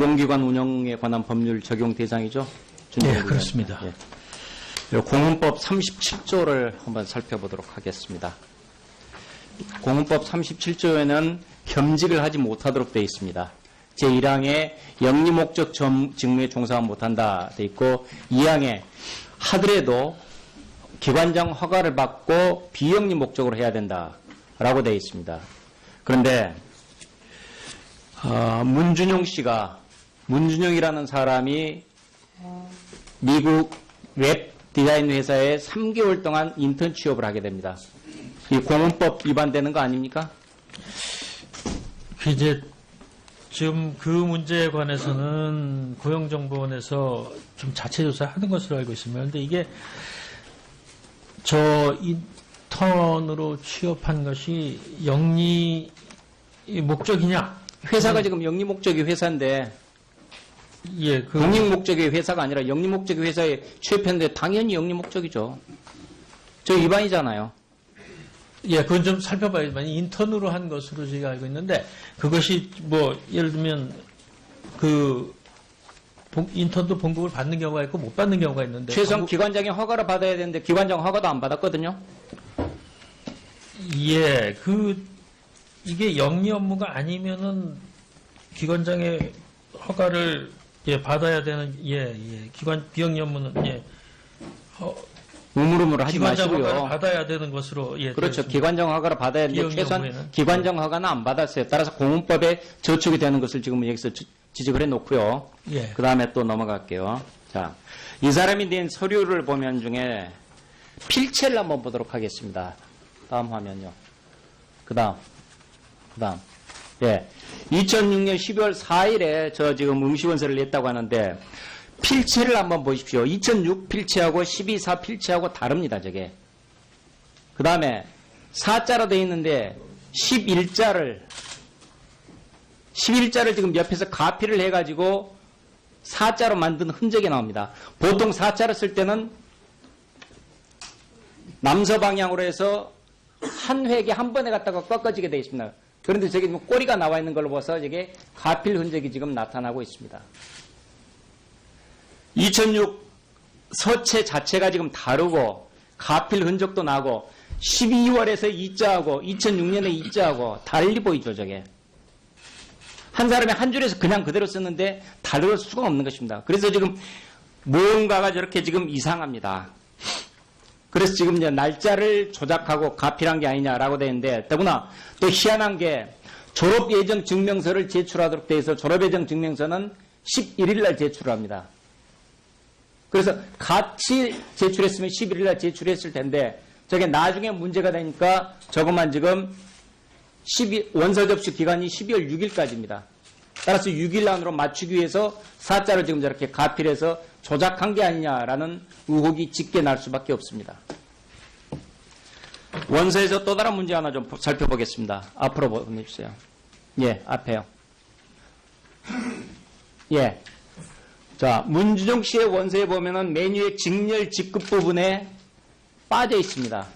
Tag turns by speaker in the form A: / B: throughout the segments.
A: 공공기관 운영에 관한 법률 적용 대상이죠?
B: 네, 그렇습니다.
A: 예. 공문법 37조를 한번 살펴보도록 하겠습니다. 공문법 37조에는 겸직을 하지 못하도록 되어 있습니다. 제1항에 영리목적 직무에 종사하지 못한다 되어 있고 2항에 하더라도 기관장 허가를 받고 비영리 목적으로 해야 된다라고 되어 있습니다. 그런데 문준용이라는 사람이 미국 웹 디자인 회사에 3개월 동안 인턴 취업을 하게 됩니다. 이 공문법 위반되는 거 아닙니까?
B: 이제 지금 그 문제에 관해서는 고용정보원에서 좀 자체 조사하는 것으로 알고 있습니다. 그런데 이게 저 인턴으로 취업한 것이 영리 목적이냐?
A: 회사가 지금 영리 목적의 회사인데
B: 예,
A: 공익 목적의 회사가 아니라 영리 목적의 회사에 취업했는데 당연히 영리 목적이죠. 저 위반이잖아요.
B: 예, 그건 좀 살펴봐야지만 인턴으로 한 것으로 제가 알고 있는데 그것이 뭐 예를 들면 그 인턴도 봉급을 받는 경우가 있고 못 받는 경우가 있는데
A: 최소한 기관장의 허가를 받아야 되는데 기관장 허가도 안 받았거든요.
B: 예, 이게 영리 업무가 아니면은 기관장의 허가를 받아야 되는 비영리 업무는
A: 우물우물 하지
B: 기관장
A: 마시고요.
B: 허가를 받아야 되는 것으로
A: 그렇죠. 기관장 허가를 받아야 되는데 최소한
B: 업무에는.
A: 기관장 허가는 안 받았어요. 따라서 공문법에 저촉이 되는 것을 지금 여기서 지적을 해놓고요.
B: 예.
A: 그 다음에 또 넘어갈게요. 자, 이 사람이 낸 서류를 보면 중에 필체를 한번 보도록 하겠습니다. 다음 화면요. 그 다음. 예. 2006년 12월 4일에 저 지금 응시원서를 냈다고 하는데 필체를 한번 보십시오. 2006 필체하고 12.4 필체하고 다릅니다, 저게. 그 다음에 4자로 되어 있는데 11자를 지금 옆에서 가피를 해가지고 4자로 만든 흔적이 나옵니다. 보통 4자를 쓸 때는 남서 방향으로 해서 한 획에 한 번에 갖다가 꺾어지게 되어 있습니다. 그런데 저기 꼬리가 나와 있는 걸로 봐서 이게 가필 흔적이 지금 나타나고 있습니다. 2006 서체 자체가 지금 다르고 가필 흔적도 나고 12월에서 2자하고 2006년에 2자하고 달리 보이죠, 저게. 한 사람이 한 줄에서 그냥 그대로 썼는데 다를 수가 없는 것입니다. 그래서 지금 뭔가가 저렇게 지금 이상합니다. 그래서 지금 이제 날짜를 조작하고 가필한 게 아니냐라고 되는데 더구나 또 희한한 게 졸업 예정 증명서를 제출하도록 돼 있어 졸업 예정 증명서는 11일 날 제출을 합니다. 그래서 같이 제출했으면 11일 날 제출했을 텐데 저게 나중에 문제가 되니까 저것만 지금 원서 접수 기간이 12월 6일까지입니다. 따라서 6일 안으로 맞추기 위해서 4자를 지금 저렇게 가필해서 조작한 게 아니냐라는 의혹이 짙게 날 수밖에 없습니다. 원서에서 또 다른 문제 하나 좀 살펴보겠습니다. 앞으로 보내주세요. 예, 앞에요. 예. 자, 문준용 씨의 원서에 보면은 메뉴의 직렬 직급 부분에 빠져 있습니다.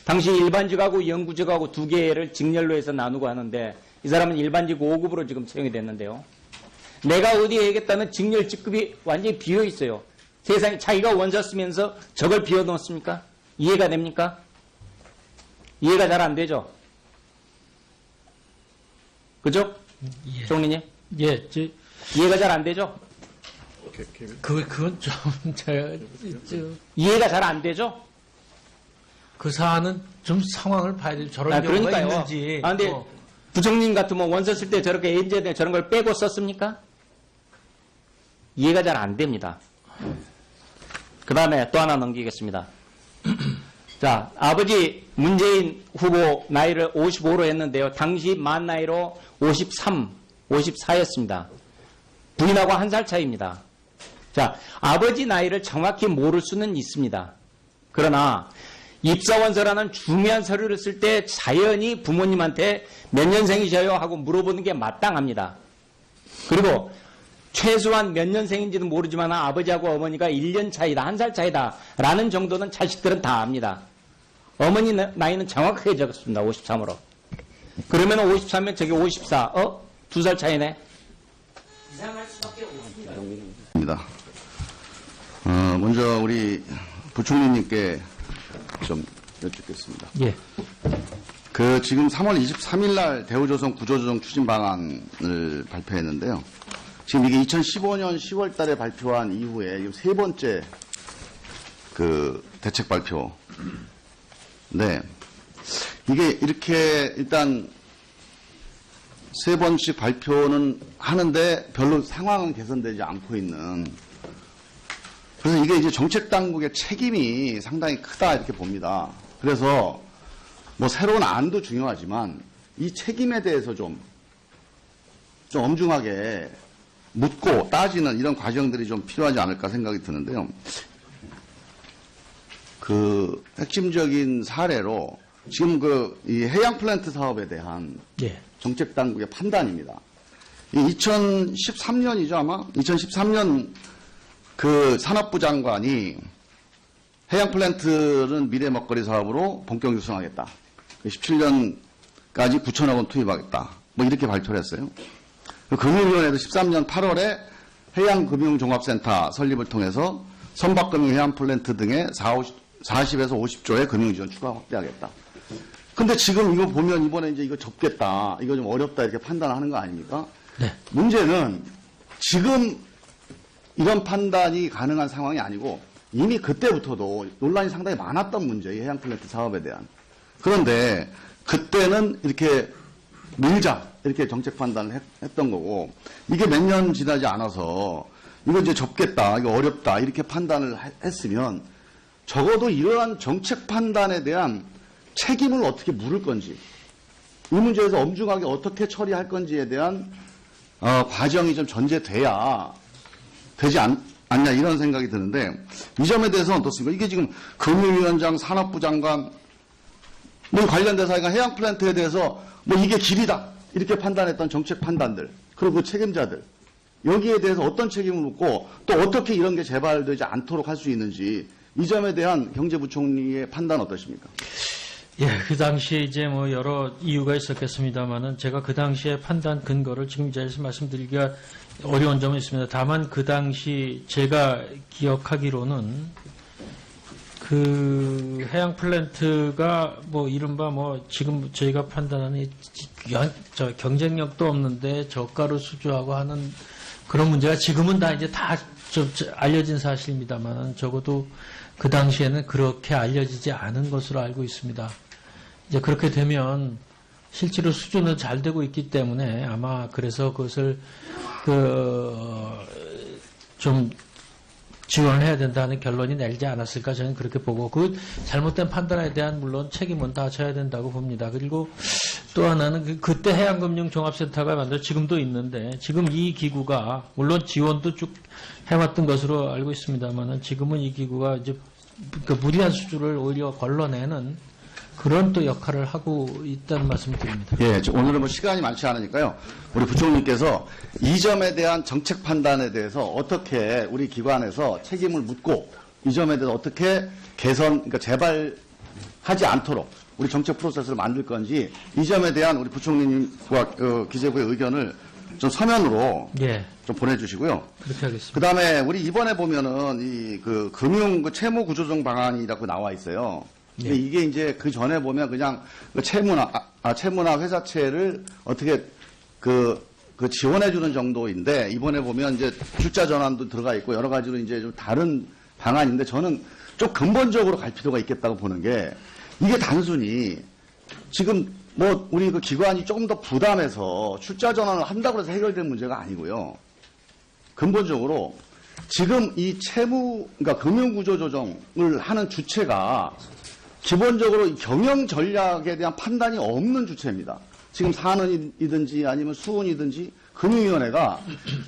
A: 당시 일반직하고 영구직하고 두 개를 직렬로 해서 나누고 하는데 이 사람은 일반직 5급으로 지금 채용이 됐는데요. 내가 어디에 해야겠다는 직렬 직급이 완전히 비어 있어요. 세상에 자기가 원서 쓰면서 저걸 비워 놓습니까? 이해가 됩니까? 이해가 잘 안 되죠? 그죠?
B: 예.
A: 총리님?
B: 예,
A: 이해가 잘 안 되죠?
B: 그건 좀
A: 이해가 잘 안 되죠?
B: 그 사안은 좀 상황을 봐야 돼. 저런 경우가
A: 그러니까요.
B: 있는지.
A: 근데 부총님 같으면 원서 쓸 때 저렇게 예전에 저런 걸 빼고 썼습니까? 이해가 잘 안 됩니다. 그 다음에 또 하나 넘기겠습니다. 자, 아버지 문재인 후보 나이를 55로 했는데요. 당시 만 나이로 54였습니다. 부인하고 1살 차이입니다. 자, 아버지 나이를 정확히 모를 수는 있습니다. 그러나 입사원서라는 중요한 서류를 쓸 때 자연히 부모님한테 몇 년생이셔요 하고 물어보는 게 마땅합니다. 그리고 최소한 몇 년생인지는 모르지만 아버지하고 어머니가 1년 차이다, 1살 차이다 라는 정도는 자식들은 다 압니다. 어머니 나이는 정확하게 적었습니다. 53으로. 그러면 53면 저게 54. 2살 차이네. 이상할 수밖에 없습니다.
C: 입니다. 먼저 우리 부총리님께 좀 여쭙겠습니다.
B: 예.
C: 지금 3월 23일 날 대우조선 구조조정 추진 방안을 발표했는데요. 지금 이게 2015년 10월 달에 발표한 이후에 세 번째 대책 발표. 네. 이게 이렇게 일단 세 번씩 발표는 하는데 별로 상황은 개선되지 않고 있는. 그래서 이게 이제 정책 당국의 책임이 상당히 크다 이렇게 봅니다. 그래서 뭐 새로운 안도 중요하지만 이 책임에 대해서 좀 엄중하게 묻고 따지는 이런 과정들이 좀 필요하지 않을까 생각이 드는데요. 핵심적인 사례로 지금 이 해양 플랜트 사업에 대한
B: 예.
C: 정책 당국의 판단입니다. 2013년이죠 아마 2013년 산업부 장관이 해양 플랜트는 미래 먹거리 사업으로 본격 육성하겠다. 17년까지 9천억 원 투입하겠다. 뭐 이렇게 발표를 했어요. 금융위원회도 13년 8월에 해양금융종합센터 설립을 통해서 선박금융 해양 플랜트 등의 40에서 50조의 금융지원 추가 확대하겠다. 근데 지금 이거 보면 이번에 이제 이거 접겠다. 이거 좀 어렵다 이렇게 판단하는 거 아닙니까?
B: 네.
C: 문제는 지금 이런 판단이 가능한 상황이 아니고 이미 그때부터도 논란이 상당히 많았던 문제예요. 해양 플랜트 사업에 대한. 그런데 그때는 이렇게 밀자 이렇게 정책 판단을 했던 거고 이게 몇 년 지나지 않아서 이거 이제 접겠다. 이거 어렵다. 이렇게 판단을 했으면 적어도 이러한 정책 판단에 대한 책임을 어떻게 물을 건지 이 문제에서 엄중하게 어떻게 처리할 건지에 대한 과정이 좀 전제돼야 되지 않냐 이런 생각이 드는데 이 점에 대해서는 어떻습니까? 이게 지금 금융위원장, 산업부 장관 뭐 관련돼서 해양 플랜트에 대해서 뭐 이게 길이다 이렇게 판단했던 정책 판단들 그리고 그 책임자들 여기에 대해서 어떤 책임을 묻고 또 어떻게 이런 게 재발되지 않도록 할 수 있는지 이 점에 대한 경제부총리의 판단 어떠십니까?
B: 예, 그 당시에 이제 뭐 여러 이유가 있었겠습니다만은 제가 그 당시에 판단 근거를 지금 이 자리에서 말씀드리기가 어려운 점은 있습니다. 다만 그 당시 제가 기억하기로는 해양 플랜트가 뭐 이른바 뭐 지금 저희가 판단하는 경쟁력도 없는데 저가로 수주하고 하는 그런 문제가 지금은 다 이제 다 좀 알려진 사실입니다만 적어도 그 당시에는 그렇게 알려지지 않은 것으로 알고 있습니다. 이제 그렇게 되면 실제로 수주는 잘 되고 있기 때문에 아마 그래서 그것을 좀 지원을 해야 된다는 결론이 내리지 않았을까 저는 그렇게 보고 그 잘못된 판단에 대한 물론 책임은 다 져야 된다고 봅니다. 그리고 또 하나는 그때 해양금융종합센터가 지금도 있는데 지금 이 기구가 물론 지원도 쭉 해왔던 것으로 알고 있습니다만은 지금은 이 기구가 이제 무리한 수주를 오히려 걸러내는 그런 또 역할을 하고 있다는 말씀을 드립니다.
C: 예, 오늘은 뭐 시간이 많지 않으니까요. 우리 부총리께서 이 점에 대한 정책 판단에 대해서 어떻게 우리 기관에서 책임을 묻고 이 점에 대해서 어떻게 그러니까 재발하지 않도록 우리 정책 프로세스를 만들 건지 이 점에 대한 우리 부총리님과 기재부의 의견을 좀 서면으로
B: 예,
C: 좀 보내주시고요.
B: 그렇게 하겠습니다.
C: 그 다음에 우리 이번에 보면은 금융 채무 구조조정 방안이라고 나와 있어요. 근데 이게 이제 그 전에 보면 그냥 채무나 회사채를 어떻게 지원해주는 정도인데 이번에 보면 이제 출자 전환도 들어가 있고 여러 가지로 이제 좀 다른 방안인데 저는 좀 근본적으로 갈 필요가 있겠다고 보는 게 이게 단순히 지금 뭐 우리 기관이 조금 더 부담해서 출자 전환을 한다고 해서 해결될 문제가 아니고요. 근본적으로 지금 이 그러니까 금융구조조정을 하는 주체가 기본적으로 경영 전략에 대한 판단이 없는 주체입니다. 지금 산은이든지 아니면 수은이든지 금융위원회가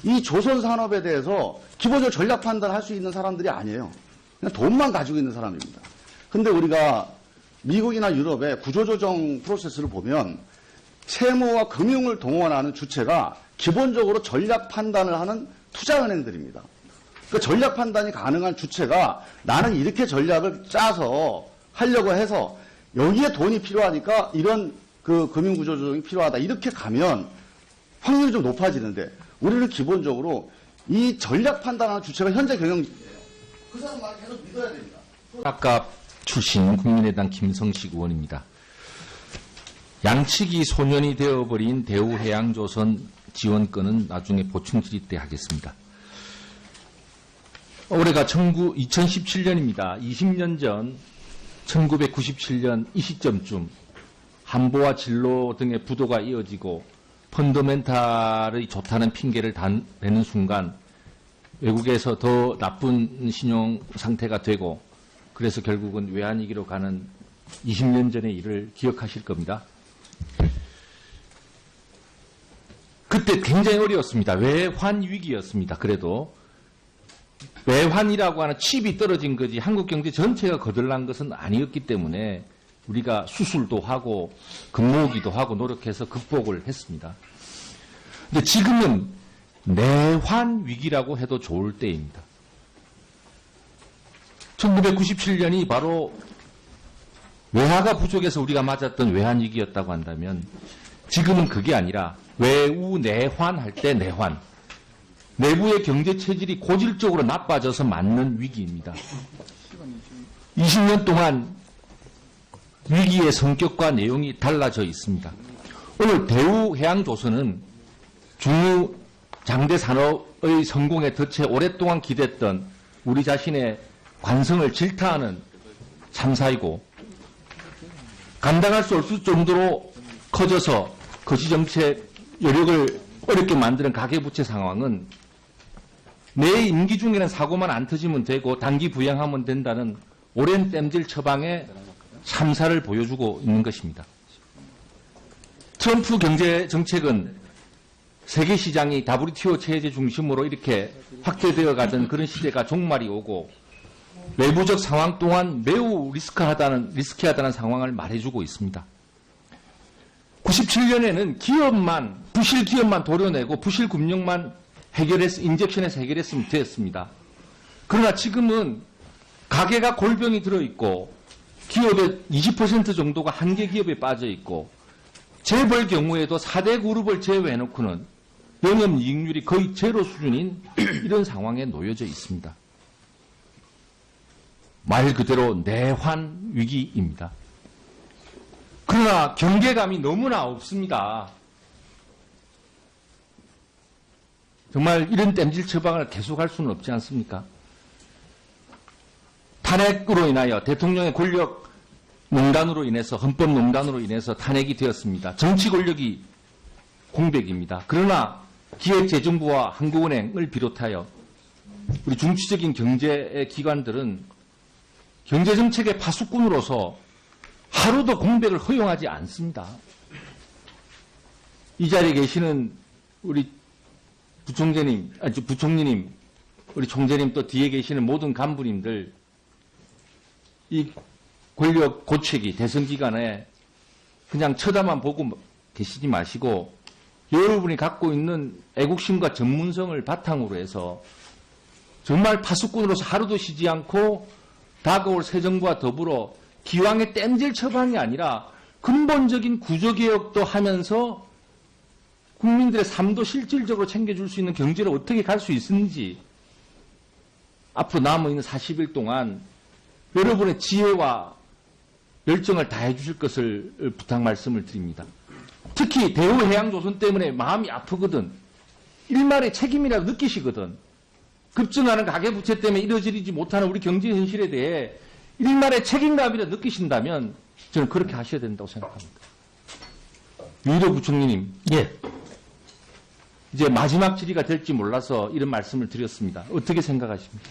C: 이 조선 산업에 대해서 기본적으로 전략 판단할 수 있는 사람들이 아니에요. 그냥 돈만 가지고 있는 사람입니다. 근데 우리가 미국이나 유럽의 구조조정 프로세스를 보면 채무와 금융을 동원하는 주체가 기본적으로 전략 판단을 하는 투자은행들입니다. 그 전략 판단이 가능한 주체가 나는 이렇게 전략을 짜서 하려고 해서 여기에 돈이 필요하니까 이런 금융구조조정이 필요하다. 이렇게 가면 확률이 좀 높아지는데 우리는 기본적으로 이 전략 판단하는 주체가 현재 경영 그 사람 말 계속 믿어야 됩니다.
D: 아까 출신 국민의당 김성식 의원입니다. 양측이 소년이 되어버린 대우해양조선 지원권은 나중에 보충 질의 때 하겠습니다. 올해가 2017년입니다. 20년 전 1997년 이 시점쯤 한보와 진로 등의 부도가 이어지고 펀더멘탈이 좋다는 핑계를 대는 순간 외국에서 더 나쁜 신용 상태가 되고 그래서 결국은 외환위기로 가는 20년 전의 일을 기억하실 겁니다. 그때 굉장히 어려웠습니다. 외환위기였습니다. 그래도 외환이라고 하는 칩이 떨어진 거지 한국 경제 전체가 거들난 것은 아니었기 때문에 우리가 수술도 하고 금모으기도 하고 노력해서 극복을 했습니다. 근데 지금은 내환위기라고 해도 좋을 때입니다. 1997년이 바로 외화가 부족해서 우리가 맞았던 외환위기였다고 한다면 지금은 그게 아니라 외우 내환할 때 내환. 내부의 경제 체질이 고질적으로 나빠져서 맞는 위기입니다. 20년 동안 위기의 성격과 내용이 달라져 있습니다. 오늘 대우해양조선은 중유 장대 산업의 성공에 덫에 오랫동안 기댔던 우리 자신의 관성을 질타하는 참사이고 감당할 수 없을 정도로 커져서 거시정책 여력을 어렵게 만드는 가계부채 상황은 내 임기 중에는 사고만 안 터지면 되고 단기 부양하면 된다는 오랜 땜질 처방의 참사를 보여주고 있는 것입니다. 트럼프 경제 정책은 세계 시장이 WTO 체제 중심으로 이렇게 확대되어 가던 그런 시대가 종말이 오고 외부적 상황 또한 매우 리스키하다는 상황을 말해주고 있습니다. 97년에는 부실 기업만 도려내고 부실 금융만 인젝션에서 해결했으면 됐습니다. 그러나 지금은 가게가 골병이 들어있고 기업의 20% 정도가 한계 기업에 빠져 있고 재벌 경우에도 4대 그룹을 제외해놓고는 영업이익률이 거의 제로 수준인 이런 상황에 놓여져 있습니다. 말 그대로 내환 위기입니다. 그러나 경계감이 너무나 없습니다. 정말 이런 땜질 처방을 계속할 수는 없지 않습니까? 탄핵으로 인하여 대통령의 권력 농단으로 인해서 헌법농단으로 인해서 탄핵이 되었습니다. 정치 권력이 공백입니다. 그러나 기획재정부와 한국은행을 비롯하여 우리 중추적인 경제 기관들은 경제정책의 파수꾼으로서 하루도 공백을 허용하지 않습니다. 이 자리에 계시는 우리 부총리님, 우리 총재님 또 뒤에 계시는 모든 간부님들 이 권력 고책이 대선 기간에 그냥 쳐다만 보고 계시지 마시고 여러분이 갖고 있는 애국심과 전문성을 바탕으로 해서 정말 파수꾼으로서 하루도 쉬지 않고 다가올 새 정부와 더불어 기왕의 땜질 처방이 아니라 근본적인 구조개혁도 하면서 국민들의 삶도 실질적으로 챙겨줄 수 있는 경제를 어떻게 갈 수 있는지 앞으로 남아있는 40일 동안 여러분의 지혜와 열정을 다해 주실 것을 부탁 말씀을 드립니다. 특히 대우해양조선 때문에 마음이 아프거든. 일말의 책임이라고 느끼시거든. 급증하는 가계부채 때문에 이루어지지 못하는 우리 경제 현실에 대해 일말의 책임감이라 느끼신다면 저는 그렇게 하셔야 된다고 생각합니다. 유일호 부총리님.
B: 예.
A: 이제 마지막 질의가 될지 몰라서 이런 말씀을 드렸습니다. 어떻게 생각하십니까?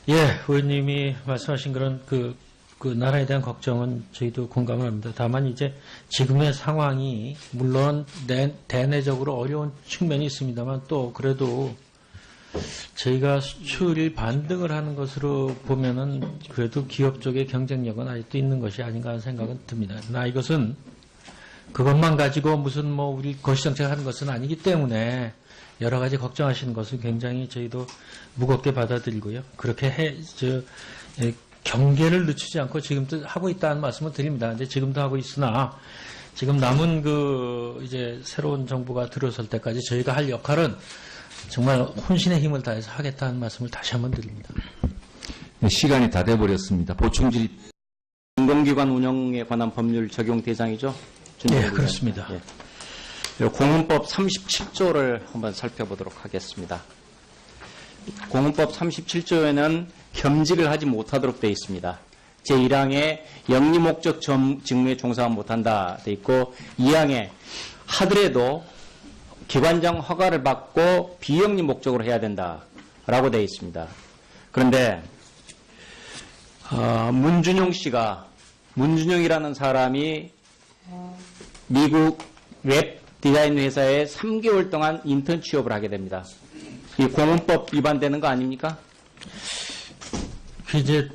B: 예, 의원님이 말씀하신 그런 그 나라에 대한 걱정은 저희도 공감을 합니다. 다만 이제 지금의 상황이 물론 대내적으로 어려운 측면이 있습니다만 또 그래도 저희가 수출이 반등을 하는 것으로 보면은 그래도 기업 쪽의 경쟁력은 아직도 있는 것이 아닌가 하는 생각은 듭니다. 나 이것은 그것만 가지고 무슨 우리 거시정책 하는 것은 아니기 때문에 여러 가지 걱정하시는 것을 굉장히 저희도 무겁게 받아들이고요. 그렇게 경계를 늦추지 않고 지금도 하고 있다는 말씀을 드립니다. 근데 지금도 하고 있으나 지금 남은 이제 새로운 정부가 들어설 때까지 저희가 할 역할은 정말 혼신의 힘을 다해서 하겠다는 말씀을 다시 한번 드립니다.
D: 시간이 다 돼버렸습니다. 보충 질의
A: 공공기관 운영에 관한 법률 적용 대상이죠?
B: 예, 그렇습니다.
A: 예. 공헌법 37조를 한번 살펴보도록 하겠습니다. 공헌법 37조에는 겸직을 하지 못하도록 되어 있습니다. 제1항에 영리목적 직무에 종사하지 못한다 되어 있고 2항에 하더라도 기관장 허가를 받고 비영리 목적으로 해야 된다라고 되어 있습니다. 그런데 문준용이라는 사람이 미국 웹 디자인 회사에 3개월 동안 인턴 취업을 하게 됩니다. 이 공헌법 위반되는 거 아닙니까?
B: 이제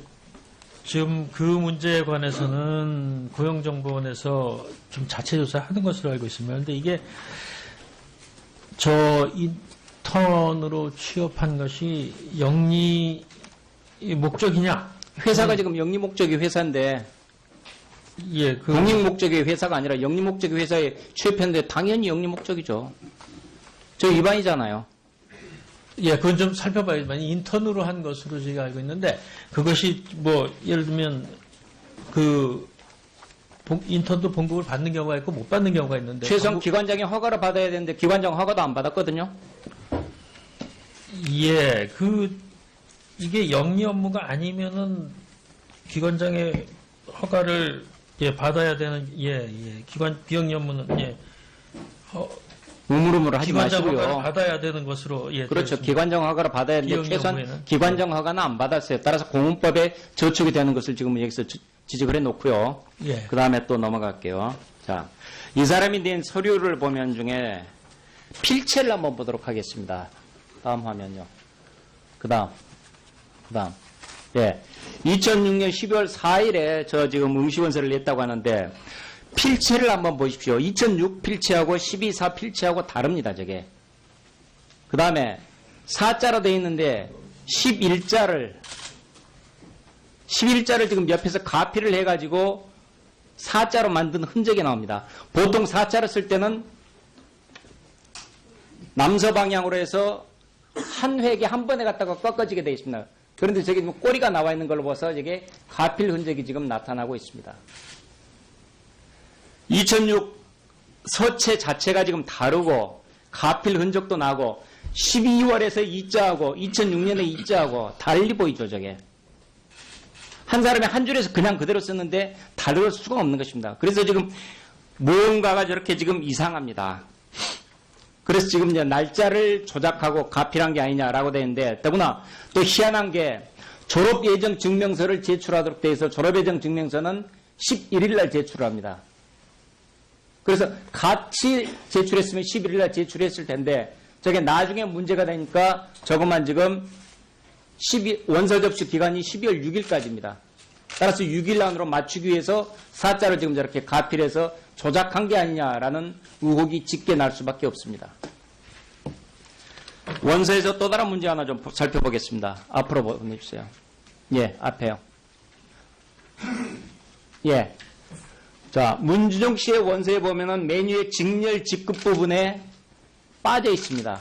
B: 지금 그 문제에 관해서는 고용정보원에서 좀 자체 조사하는 것으로 알고 있습니다. 그런데 이게 저 인턴으로 취업한 것이 영리 목적이냐?
A: 회사가 지금 영리 목적의 회사인데
B: 예,
A: 공익 목적의 회사가 아니라 영리 목적의 회사에 취업했는데 당연히 영리 목적이죠. 저 위반이잖아요.
B: 예, 그건 좀 살펴봐야지만 인턴으로 한 것으로 제가 알고 있는데 그것이 뭐 예를 들면 그 인턴도 봉급을 받는 경우가 있고 못 받는 경우가 있는데
A: 최소한 기관장의 허가를 받아야 되는데 기관장 허가도 안 받았거든요.
B: 예, 이게 영리 업무가 아니면은 기관장의 허가를 받아야 되는 비영리 업무는
A: 우물우물 하지
B: 기관장 허가를
A: 마시고요.
B: 받아야 되는 것으로
A: 그렇죠.
B: 되었습니다.
A: 기관장 허가를 받아야 되는데
B: 비영리
A: 최소한
B: 업무에는.
A: 기관장 허가는 안 받았어요. 따라서 공헌법에 저촉이 되는 것을 지금 여기서 지적을 해놓고요.
B: 예.
A: 그 다음에 또 넘어갈게요. 자, 이 사람이 낸 서류를 보면 중에 필체를 한번 보도록 하겠습니다. 다음 화면요. 그 다음. 예. 2006년 12월 4일에 저 지금 응시원서를 냈다고 하는데 필체를 한번 보십시오. 2006 필체하고 12.4 필체하고 다릅니다, 저게. 그 다음에 4자로 되어 있는데 11자를 지금 옆에서 가피를 해가지고 4자로 만든 흔적이 나옵니다. 보통 4자를 쓸 때는 남서 방향으로 해서 한 획에 한 번에 갖다가 꺾어지게 되어 있습니다. 그런데 저기 꼬리가 나와 있는 걸로 봐서 저게 가필 흔적이 지금 나타나고 있습니다. 2006 서체 자체가 지금 다르고 가필 흔적도 나고 12월에서 2자하고 2006년에 2자하고 달리 보이죠, 저게. 한 사람이 한 줄에서 그냥 그대로 썼는데 다를 수가 없는 것입니다. 그래서 지금 뭔가가 저렇게 지금 이상합니다. 그래서 지금 이제 날짜를 조작하고 가필한 게 아니냐라고 되어 있는데 더구나 또 희한한 게 졸업 예정 증명서를 제출하도록 되어 있어 졸업 예정 증명서는 11일 날 제출을 합니다. 그래서 같이 제출했으면 11일 날 제출했을 텐데 저게 나중에 문제가 되니까 저것만 지금 원서 접수 기간이 12월 6일까지입니다. 따라서 6일 안으로 맞추기 위해서 4자를 지금 저렇게 가필해서 조작한 게 아니냐라는 의혹이 짙게 날 수밖에 없습니다. 원서에서 또 다른 문제 하나 좀 살펴보겠습니다. 앞으로 보내주세요. 예, 앞에요. 예. 자, 문준용 씨의 원서에 보면은 메뉴의 직렬 직급 부분에 빠져 있습니다.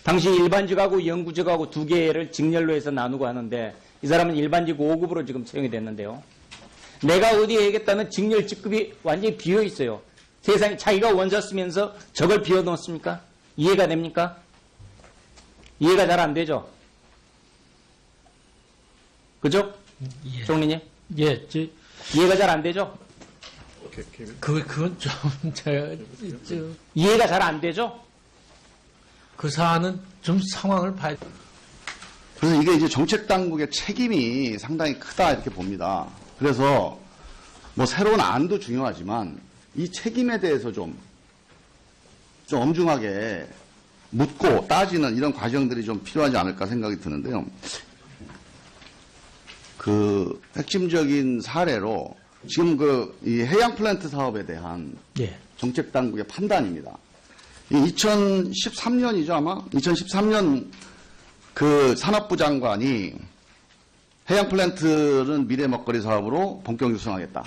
A: 당시 일반직하고 영구직하고 두 개를 직렬로 해서 나누고 하는데 이 사람은 일반직 5급으로 지금 채용이 됐는데요. 내가 어디에 해야겠다는 직렬 직급이 완전히 비어 있어요. 세상에 자기가 원서 쓰면서 저걸 비워 놓습니까? 이해가 됩니까? 이해가 잘 안 되죠? 그죠?
B: 예.
A: 총리님?
B: 예,
A: 이해가 잘 안 되죠?
B: 그건 좀 제가
A: 이해가 잘 안 되죠?
B: 그 사안은 좀 상황을 봐야.
C: 그래서 이게 이제 정책 당국의 책임이 상당히 크다 이렇게 봅니다. 그래서 뭐 새로운 안도 중요하지만 이 책임에 대해서 좀 엄중하게 묻고 따지는 이런 과정들이 좀 필요하지 않을까 생각이 드는데요. 그 핵심적인 사례로 지금 이 해양 플랜트 사업에 대한
B: 예.
C: 정책 당국의 판단입니다. 2013년이죠, 아마? 2013년 그 산업부 장관이 해양 플랜트는 미래 먹거리 사업으로 본격 육성하겠다.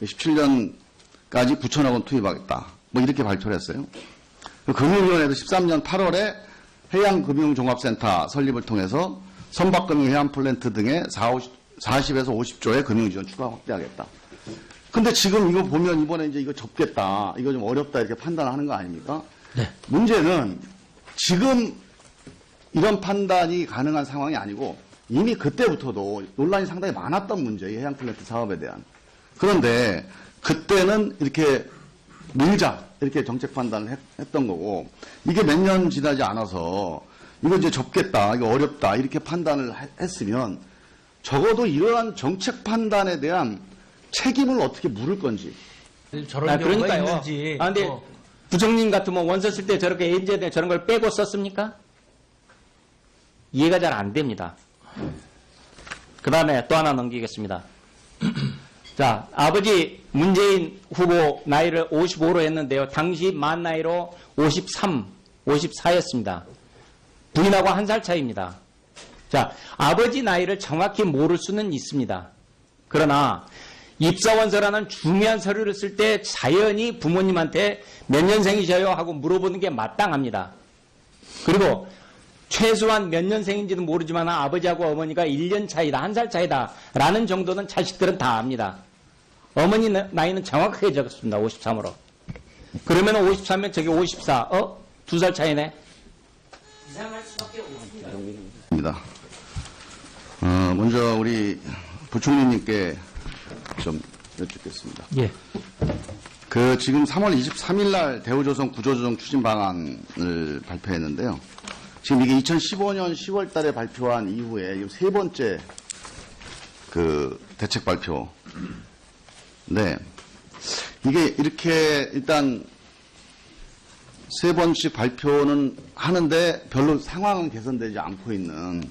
C: 17년까지 9천억 원 투입하겠다. 뭐 이렇게 발표를 했어요. 금융위원회도 13년 8월에 해양금융종합센터 설립을 통해서 선박금융 해안플랜트 등의 40에서 50조의 금융지원 추가 확대하겠다. 근데 지금 이거 보면 이번에 이제 이거 접겠다, 이거 좀 어렵다 이렇게 판단하는 거 아닙니까?
B: 네.
C: 문제는 지금 이런 판단이 가능한 상황이 아니고 이미 그때부터도 논란이 상당히 많았던 문제예요. 해양플랜트 사업에 대한. 그런데 그때는 이렇게 밀자 이렇게 정책 판단을 했던 거고 이게 몇 년 지나지 않아서 이거 이제 접겠다, 이거 어렵다 이렇게 판단을 했으면 적어도 이러한 정책 판단에 대한 책임을 어떻게 물을 건지.
B: 저런 경우가 있는지.
A: 근데 부총님 같으면 원서 쓸 때 저렇게 엔제에 저런 걸 빼고 썼습니까? 이해가 잘 안 됩니다. 그 다음에 또 하나 넘기겠습니다. 자, 아버지 문재인 후보 나이를 55로 했는데요. 당시 만 나이로 53, 54였습니다. 부인하고 한 살 차이입니다. 자, 아버지 나이를 정확히 모를 수는 있습니다. 그러나 입사원서라는 중요한 서류를 쓸 때 자연히 부모님한테 몇 년생이셔요 하고 물어보는 게 마땅합니다. 그리고 최소한 몇 년생인지도 모르지만 아버지하고 어머니가 1년 차이다, 한 살 차이다 라는 정도는 자식들은 다 압니다. 어머니 나이는 정확하게 적었습니다. 53으로. 그러면 53면 저기 54, 2살 차이네. 이상할 수밖에 없습니다.
C: 먼저 우리 부총리님께 좀 여쭙겠습니다.
B: 예.
C: 지금 3월 23일 날 대우조선 구조조정 추진 방안을 발표했는데요. 지금 이게 2015년 10월 달에 발표한 이후에 지금 세 번째 대책 발표. 네. 이게 이렇게 일단 세 번씩 발표는 하는데 별로 상황은 개선되지 않고 있는